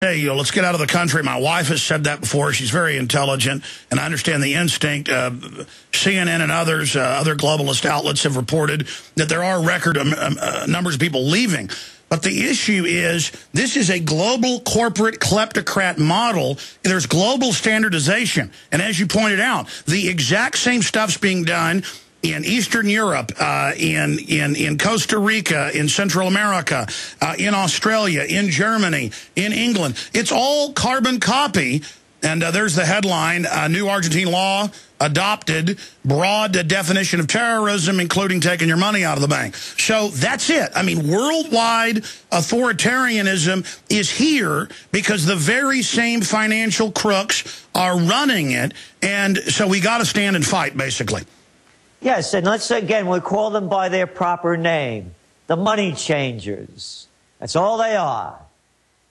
Hey, let's get out of the country. My wife has said that before. She's very intelligent, and I understand the instinct. CNN and others, other globalist outlets have reported that there are record numbers of people leaving. But the issue is, this is a global corporate kleptocrat model. There's global standardization. And as you pointed out, the exact same stuff's being done in Eastern Europe, in Costa Rica, in Central America, in Australia, in Germany, in England. It's all carbon copy. And there's the headline, new Argentine law adopted, broad definition of terrorism, including taking your money out of the bank. So that's it. I mean, worldwide authoritarianism is here because the very same financial crooks are running it. And so we got to stand and fight, basically. Yes, and let's, again, we call them by their proper name, the money changers. That's all they are.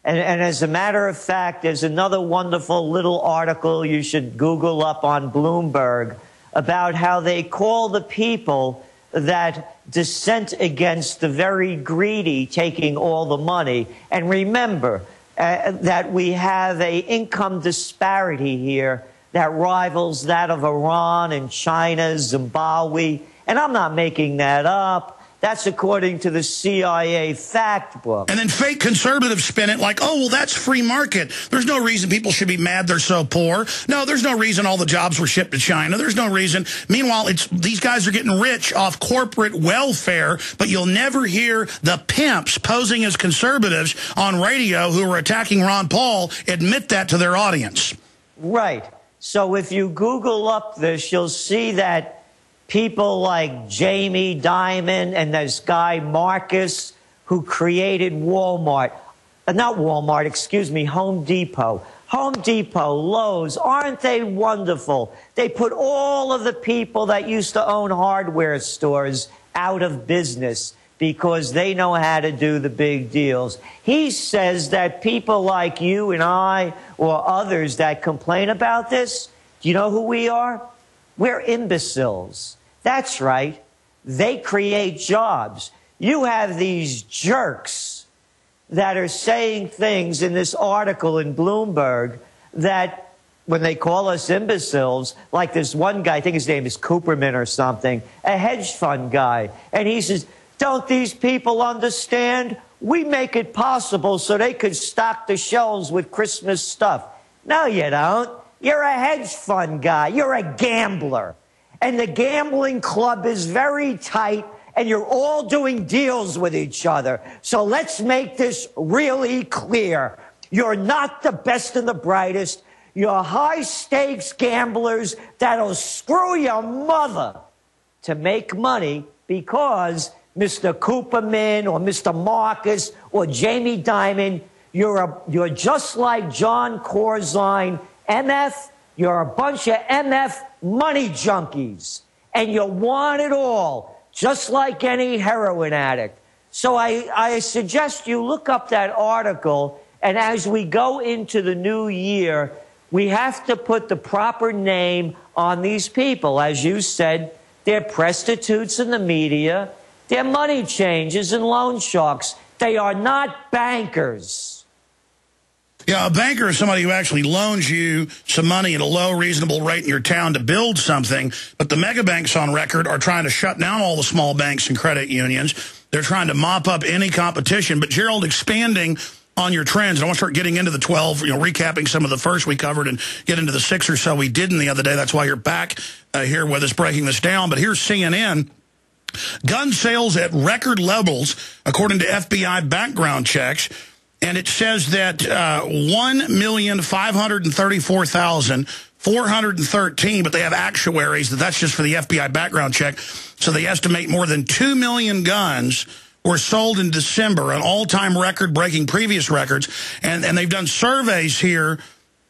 And as a matter of fact, there's another wonderful little article you should Google up on Bloomberg about how they call the people that dissent against the very greedy taking all the money. And remember that we have an income disparity here that rivals that of Iran and China, Zimbabwe. And I'm not making that up. That's according to the CIA fact book. And then fake conservatives spin it like, oh, well, that's free market. There's no reason people should be mad they're so poor. No, there's no reason all the jobs were shipped to China. There's no reason. Meanwhile, these guys are getting rich off corporate welfare, but you'll never hear the pimps posing as conservatives on radio who are attacking Ron Paul admit that to their audience. Right. So if you Google up this, you'll see that people like Jamie Dimon and this guy Marcus, who created Walmart, not Walmart, excuse me, Home Depot. Home Depot, Lowe's, aren't they wonderful? They put all of the people that used to own hardware stores out of business because they know how to do the big deals. He says that people like you and I or others that complain about this, do you know who we are? We're imbeciles. That's right. They create jobs. You have these jerks that are saying things in this article in Bloomberg that when they call us imbeciles, like this one guy, I think his name is Cooperman or something, a hedge fund guy, and he says, don't these people understand? We make it possible so they could stock the shelves with Christmas stuff. No, you don't. You're a hedge fund guy. You're a gambler. And the gambling club is very tight, and you're all doing deals with each other. So let's make this really clear. You're not the best and the brightest. You're high-stakes gamblers that'll screw your mother to make money because Mr. Cooperman or Mr. Marcus or Jamie Dimon, you're just like John Corzine, MF. You're a bunch of MF money junkies, and you want it all, just like any heroin addict. So I suggest you look up that article, and as we go into the new year, we have to put the proper name on these people. As you said, they're prostitutes in the media. They're money changers and loan sharks. They are not bankers. Yeah, a banker is somebody who actually loans you some money at a low, reasonable rate in your town to build something. But the mega banks on record are trying to shut down all the small banks and credit unions. They're trying to mop up any competition. But, Gerald, expanding on your trends, and I want to start getting into the 12, recapping some of the first we covered and get into the 6 or so we didn't the other day. That's why you're back here with us breaking this down. But here's CNN. Gun sales at record levels, according to FBI background checks. And it says that 1,534,413, but they have actuaries that's just for the FBI background check. So they estimate more than 2 million guns were sold in December, an all-time record breaking previous records. And they've done surveys here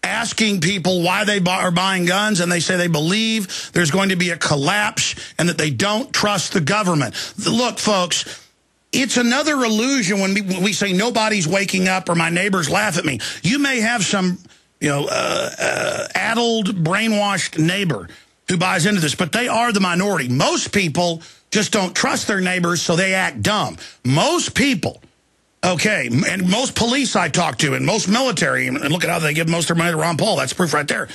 asking people why they are buying guns, and they say they believe there's going to be a collapse and that they don't trust the government. Look, folks, it's another illusion when we say nobody's waking up or my neighbors laugh at me. You may have some, addled, brainwashed neighbor who buys into this, but they are the minority. Most people just don't trust their neighbors, so they act dumb. Most people Okay, and most police I talk to, and most military, and look at how they give most of their money to Ron Paul, that's proof right there,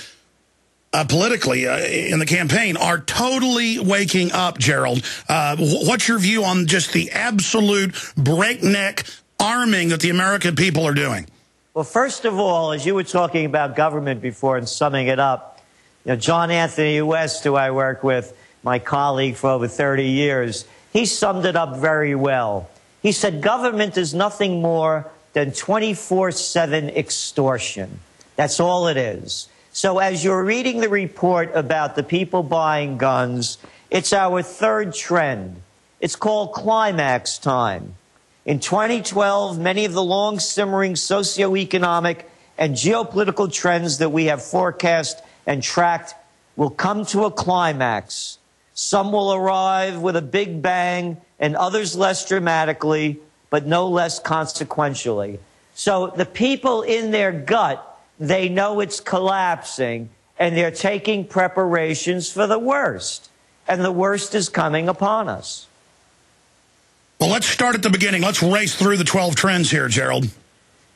politically in the campaign, are totally waking up, Gerald. What's your view on just the absolute breakneck arming that the American people are doing? Well, first of all, as you were talking about government before and summing it up, you know, John Anthony West, who I work with, my colleague for over 30 years, he summed it up very well. He said, government is nothing more than 24/7 extortion. That's all it is. So as you're reading the report about the people buying guns, it's our third trend. It's called climax time. In 2012, many of the long-simmering socioeconomic and geopolitical trends that we have forecast and tracked will come to a climax. Some will arrive with a big bang, and others less dramatically, but no less consequentially. So the people in their gut, they know it's collapsing, and they're taking preparations for the worst. And the worst is coming upon us. Well, let's start at the beginning. Let's race through the 12 trends here, Gerald.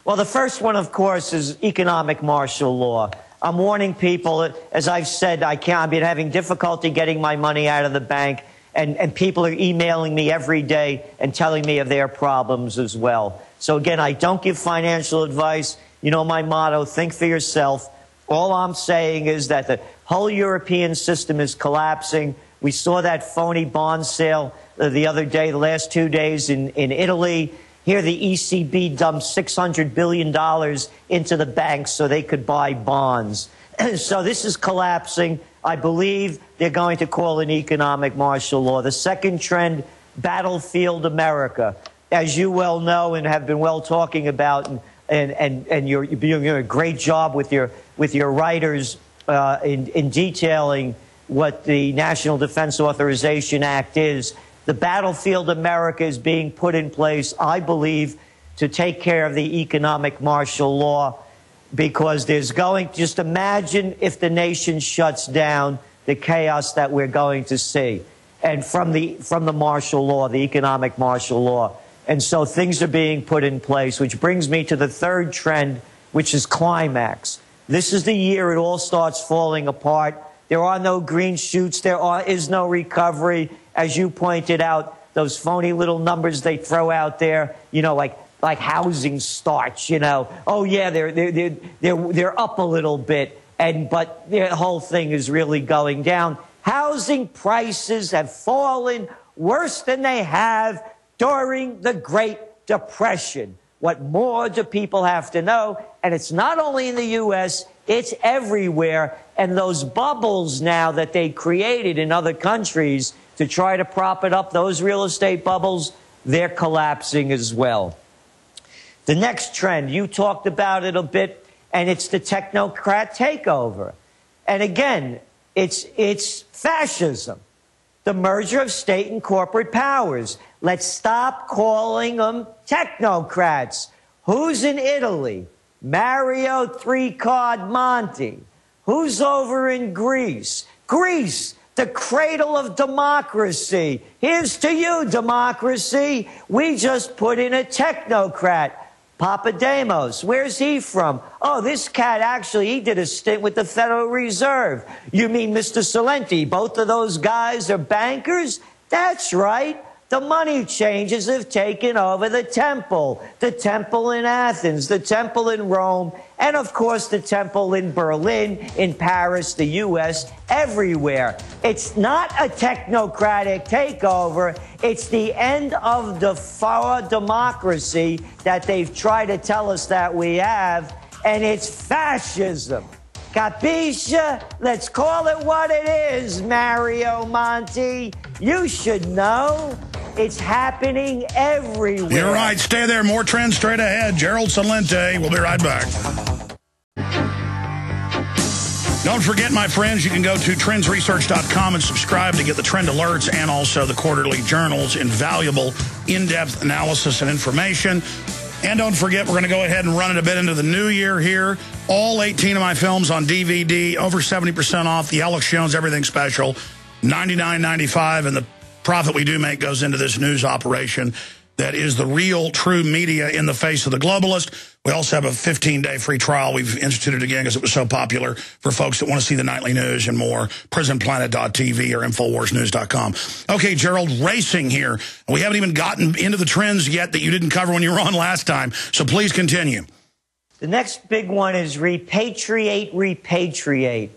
Well, the first one, of course, is economic martial law. I'm warning people, as I've said, I've been having difficulty getting my money out of the bank, and people are emailing me every day and telling me of their problems as well. So again, I don't give financial advice. You know my motto, think for yourself. All I'm saying is that the whole European system is collapsing. We saw that phony bond sale the other day, the last 2 days in Italy. Here, the ECB dumped $600 billion into the banks so they could buy bonds. So this is collapsing. I believe they're going to call an economic martial law. The second trend, battlefield America. As you well know and have been well talking about, and you're doing a great job with your writers in detailing what the National Defense Authorization Act is. The battlefield America is being put in place, I believe, to take care of the economic martial law, because there's going, just imagine if the nation shuts down, the chaos that we're going to see. And from the martial law, the economic martial law. And so things are being put in place, which brings me to the third trend, which is climax. This is the year it all starts falling apart. There are no green shoots. There is no recovery. As you pointed out, those phony little numbers they throw out there, you know, like housing starts, you know. Oh yeah, they're up a little bit, but the whole thing is really going down. Housing prices have fallen worse than they have during the Great Depression. What more do people have to know? And it's not only in the U.S., it's everywhere. And those bubbles now that they created in other countries to try to prop it up, those real estate bubbles, they're collapsing as well. The next trend, you talked about it a bit, and it's the technocrat takeover. And again, it's fascism, the merger of state and corporate powers. Let's stop calling them technocrats. Who's in Italy? Mario Three-Card Monte. Who's over in Greece? Greece, the cradle of democracy. Here's to you, democracy. We just put in a technocrat. Papademos, where's he from? Oh, this cat actually, he did a stint with the Federal Reserve. You mean Mr. Celente? Both of those guys are bankers? That's right. The money changers have taken over the temple in Athens, the temple in Rome, and of course the temple in Berlin, in Paris, the U.S., everywhere. It's not a technocratic takeover. It's the end of the democracy that they've tried to tell us that we have, and it's fascism. Capisce? Let's call it what it is, Mario Monti. You should know. It's happening everywhere. You're right. Stay there. More trends straight ahead. Gerald Celente. We'll be right back. Don't forget, my friends, you can go to trendsresearch.com and subscribe to get the trend alerts and also the quarterly journals, invaluable in-depth analysis and information. And don't forget, we're going to go ahead and run it a bit into the new year here. All 18 of my films on DVD, over 70% off. The Alex Jones Everything Special, $99.95, and the profit we do make goes into this news operation. that is the real, true media in the face of the globalist. We also have a 15-day free trial. We've instituted again because it was so popular for folks that want to see the nightly news and more. Prisonplanet.tv or InfoWarsNews.com. Okay, Gerald, racing here. We haven't even gotten into the trends yet that you didn't cover when you were on last time, so please continue. The next big one is repatriate, repatriate.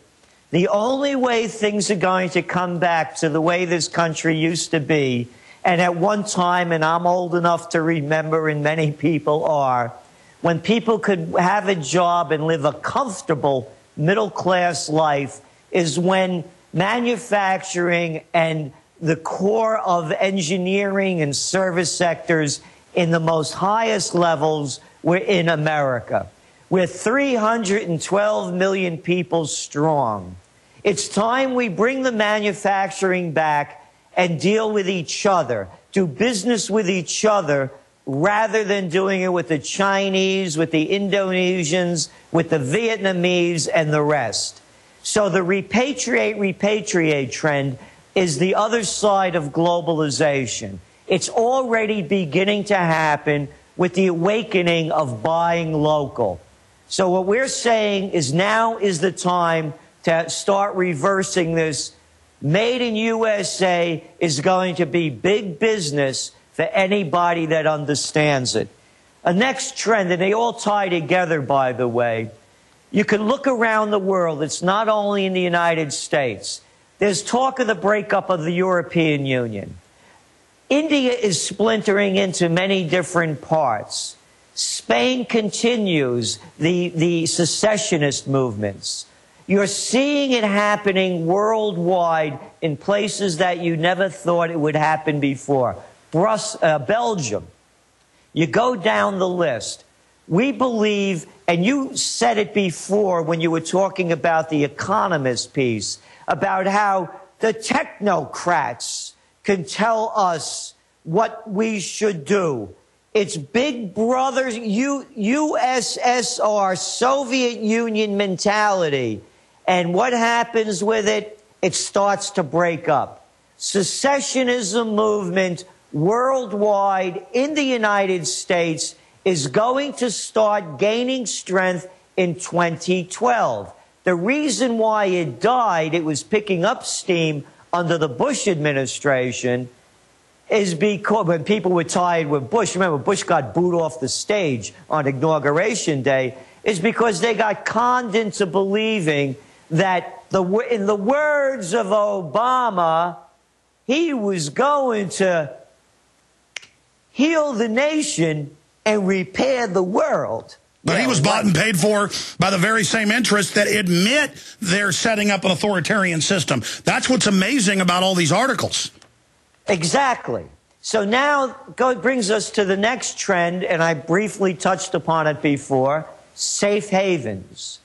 The only way things are going to come back to the way this country used to be, and at one time, and I'm old enough to remember, and many people are, when people could have a job and live a comfortable middle-class life, is when manufacturing and the core of engineering and service sectors in the most highest levels were in America. We're 312 million people strong. It's time we bring the manufacturing back and deal with each other, do business with each other, rather than doing it with the Chinese, with the Indonesians, with the Vietnamese, and the rest. So the repatriate, repatriate trend is the other side of globalization. It's already beginning to happen with the awakening of buying local. So what we're saying is now is the time to start reversing this. Made in USA is going to be big business for anybody that understands it. A next trend, and they all tie together, by the way. You can look around the world. It's not only in the United States. There's talk of the breakup of the European Union. India is splintering into many different parts. Spain continues the secessionist movements. You're seeing it happening worldwide in places that you never thought it would happen before. Belgium. You go down the list. We believe, and you said it before when you were talking about the economist piece, about how the technocrats can tell us what we should do. It's Big Brother, USSR, Soviet Union mentality. And what happens with it? It starts to break up. Secessionism movement worldwide in the United States is going to start gaining strength in 2012. The reason why it died, it was picking up steam under the Bush administration, is because when people were tired with Bush, remember Bush got booed off the stage on Inauguration Day, is because they got conned into believing that in the words of Obama, he was going to heal the nation and repair the world. But he was bought and paid for by the very same interests that admit they're setting up an authoritarian system. That's what's amazing about all these articles. Exactly. So now brings us to the next trend, and I briefly touched upon it before, safe havens.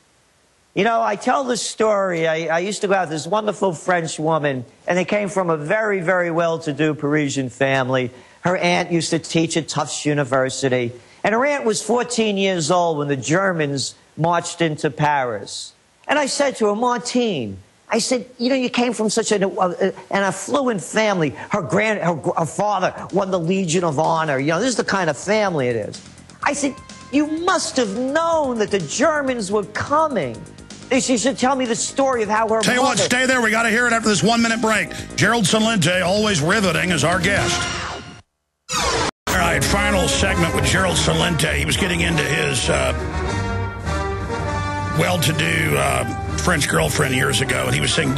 You know, I tell this story. I used to go out with this wonderful French woman, and they came from a very, very well-to-do Parisian family. Her aunt used to teach at Tufts University, and her aunt was 14 years old when the Germans marched into Paris. And I said to her, Martine, I said, you know, you came from such an affluent family. Her father won the Legion of Honor. You know, this is the kind of family it is. I said, you must have known that the Germans were coming. She should tell me the story of how her Tell you what, stay there. We got to hear it after this 1-minute break. Gerald Celente, always riveting, is our guest. All right, final segment with Gerald Celente. He was getting into his well-to-do French girlfriend years ago, and he was saying,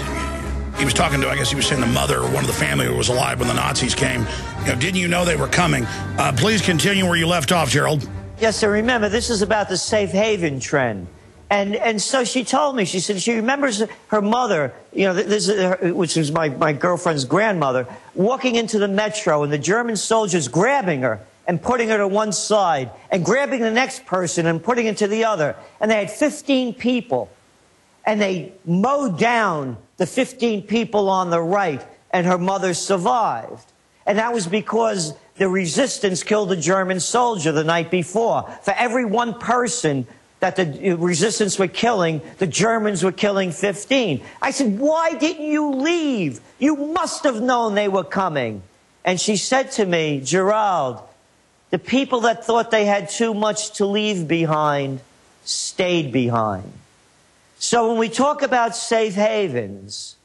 he was talking to, I guess he was saying the mother or one of the family who was alive when the Nazis came. You know, didn't you know they were coming? Please continue where you left off, Gerald. Yes, so remember, this is about the safe haven trend. And so she told me, she said she remembers her mother, you know, which was my girlfriend's grandmother, walking into the metro and the German soldiers grabbing her and putting her to one side and grabbing the next person and putting it to the other. And they had 15 people. And they mowed down the 15 people on the right, and her mother survived. And that was because the resistance killed a German soldier the night before. For every one person that the resistance were killing, the Germans were killing 15. I said, why didn't you leave? You must have known they were coming. And she said to me, Gerald, The people that thought they had too much to leave behind stayed behind. So when we talk about safe havens,